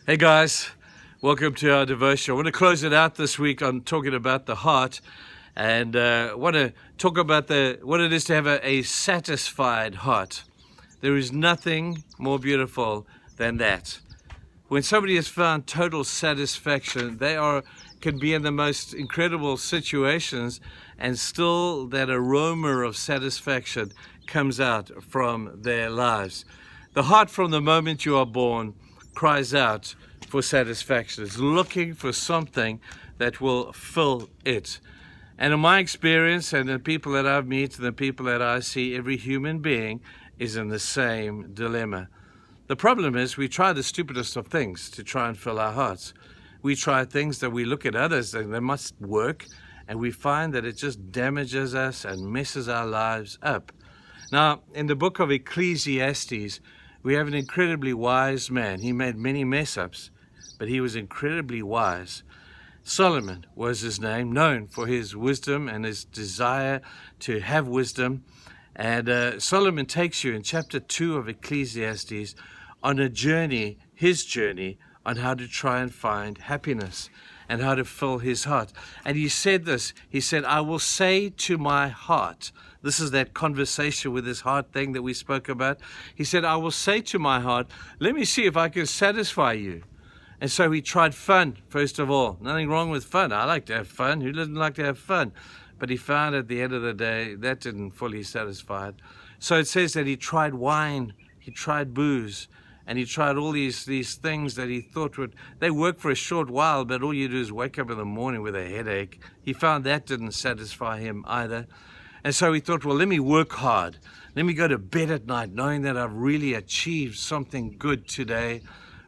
Hey guys, welcome to our devotion. I want to close it out this week on talking about the heart, and want to talk about what it is to have a satisfied heart. There is nothing more beautiful than that. When somebody has found total satisfaction, can be in the most incredible situations, and still that aroma of satisfaction comes out from their lives. The heart, from the moment you are born, cries out for satisfaction. It's looking for something that will fill it. And in my experience, and the people that I've met, and the people that I see, every human being is in the same dilemma. The problem is we try the stupidest of things to try and fill our hearts. We try things that we look at others and they must work, and we find that it just damages us and messes our lives up. Now, in the book of Ecclesiastes, we have an incredibly wise man. He made many mess-ups, but he was incredibly wise. Solomon was his name, known for his wisdom and his desire to have wisdom. And Solomon takes you in chapter 2 of Ecclesiastes on a journey, his journey, on how to try and find happiness and how to fill his heart. And he said this, he said, I will say to my heart, this is that conversation with his heart thing that we spoke about. He said, I will say to my heart, let me see if I can satisfy you. And so he tried fun, first of all. Nothing wrong with fun. I like to have fun. Who doesn't like to have fun? But he found at the end of the day, that didn't fully satisfy it. So it says that he tried wine, he tried booze, and he tried all these things that he thought they work for a short while, but all you do is wake up in the morning with a headache. He found that didn't satisfy him either. And so he thought, well, let me work hard. Let me go to bed at night knowing that I've really achieved something good today.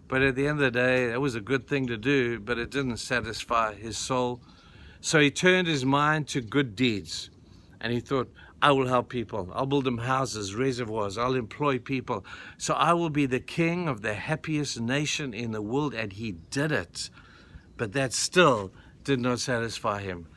But at the end of the day, that was a good thing to do, but it didn't satisfy his soul. So he turned his mind to good deeds. And he thought, I will help people. I'll build them houses, reservoirs. I'll employ people. So I will be the king of the happiest nation in the world. And he did it. But that still did not satisfy him.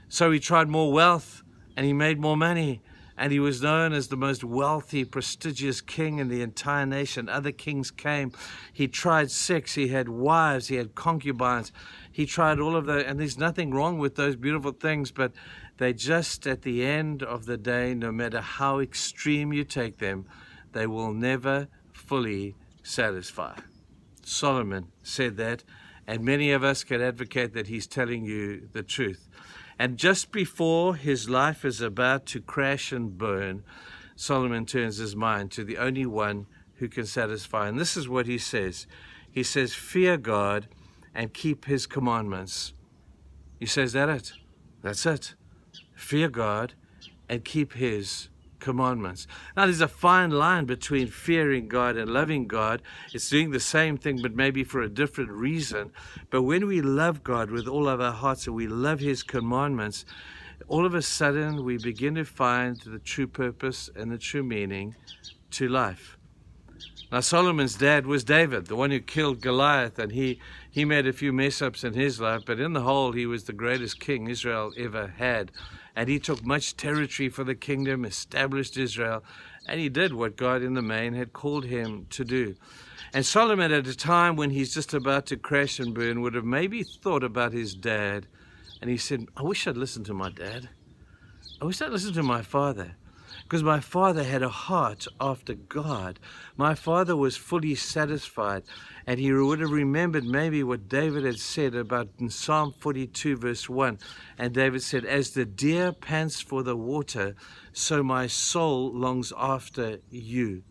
So he tried more wealth, and he made more money. And he was known as the most wealthy, prestigious king in the entire nation. Other kings came. He tried sex. He had wives. He had concubines. He tried all of that. And there's nothing wrong with those beautiful things, but they just, at the end of the day, no matter how extreme you take them, they will never fully satisfy. Solomon said that, and many of us can advocate that he's telling you the truth. And just before his life is about to crash and burn, Solomon turns his mind to the only one who can satisfy. And this is what he says. He says, fear God and keep his commandments. He says, that it? That's it. Fear God and keep his commandments. Now, there's a fine line between fearing God and loving God. It's doing the same thing, but maybe for a different reason. But when we love God with all of our hearts and we love his commandments, all of a sudden we begin to find the true purpose and the true meaning to life. Now, Solomon's dad was David, the one who killed Goliath, and he made a few mess-ups in his life, but in the whole, he was the greatest king Israel ever had. And he took much territory for the kingdom, established Israel, and he did what God in the main had called him to do. And Solomon, at a time when he's just about to crash and burn, would have maybe thought about his dad, and he said, I wish I'd listened to my dad. I wish I'd listened to my father. Because my father had a heart after God. My father was fully satisfied. And he would have remembered maybe what David had said about in Psalm 42 verse 1. And David said, as the deer pants for the water, so my soul longs after you.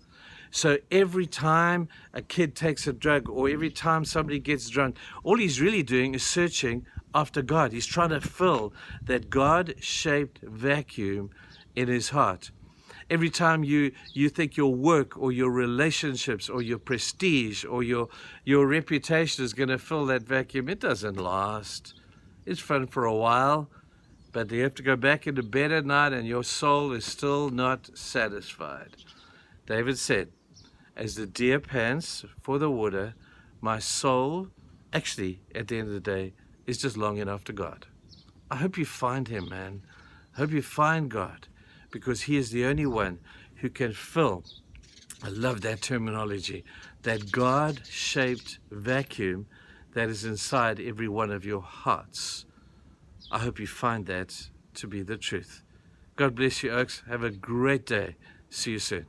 So every time a kid takes a drug or every time somebody gets drunk, all he's really doing is searching after God. He's trying to fill that God-shaped vacuum in his heart. Every time you think your work or your relationships or your prestige or your reputation is going to fill that vacuum, it doesn't last. It's fun for a while, but you have to go back into bed at night and your soul is still not satisfied. David said, as the deer pants for the water, my soul, actually, at the end of the day, is just longing after God. I hope you find him, man. I hope you find God, because he is the only one who can fill, I love that terminology, that God-shaped vacuum that is inside every one of your hearts. I hope you find that to be the truth. God bless you, Oaks. Have a great day. See you soon.